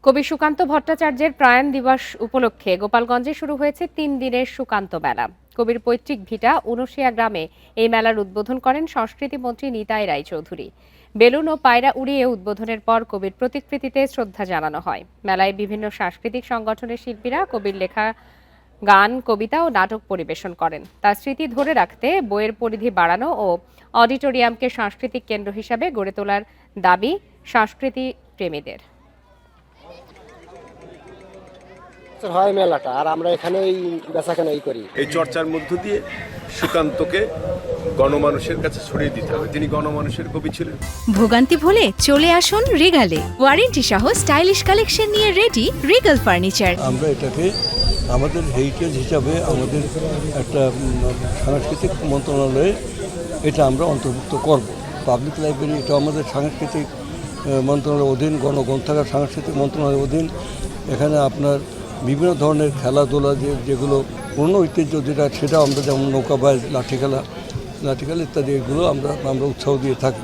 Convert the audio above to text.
কবি সুকান্ত ভট্টাচার্যের প্রয়াণ দিবস উপলক্ষে গোপালগঞ্জে শুরু হয়েছে ৩ দিনের সুকান্ত মেলা। কবির পৈতৃক ভিটা উনশিয়া গ্রামে এই মেলার উদ্বোধন করেন সংস্কৃতি মন্ত্রী নিতাই রায়চৌধুরী। বেলুন ও পায়রা উড়িয়ে উদ্বোধনের পর কবির প্রতিকৃতিতে শ্রদ্ধা জানানো হয়। মেলায় বিভিন্ন সাংস্কৃতিক সংগঠনের শিল্পীরা কবির লেখা গান, কবিতা ও নাটক পরিবেশন করেন। তার স্মৃতি ধরে রাখতে বইয়ের পরিধি বাড়ানো ও অডিটোরিয়ামকে সাংস্কৃতিক কেন্দ্র হিসাবে গড়ে তোলার দাবি সংস্কৃতি প্রেমীদের। হয় মেলাটা, আর আমরা এখানে এই বেচাকেনাই করি। এই চর্চার মধ্য দিয়ে সুকান্তকে গণমানুষের কাছে ছড়িয়ে দিতে হবে। তিনি গণমানুষের কবি ছিলেন। ভোগান্তি ভুলে চলে আসুন রিগালে। ওয়ারেন্টি সহ স্টাইলিশ কালেকশন নিয়ে রেডি রিগাল ফার্নিচার। আমরা এটাকে আমাদের হেরিটেজ হিসাবে আমাদের একটা সাংস্কৃতিক মন্ত্রণালয়ে এটা আমরা অন্তর্ভুক্ত করব। পাবলিক লাইব্রেরি এটা আমাদের সাংস্কৃতিক মন্ত্রণালয়ের অধীন, গণগ্রন্থাগার সাংস্কৃতিক মন্ত্রণালয়ের অধীন। এখানে আপনার বিভিন্ন ধরনের খেলাধুলা যেগুলো পুরনো ঐতিহ্য যেটা, সেটা আমরা যেমন নৌকাবাজ, লাঠি খেলা ইত্যাদি, এগুলো আমরা উৎসাহ দিয়ে থাকি।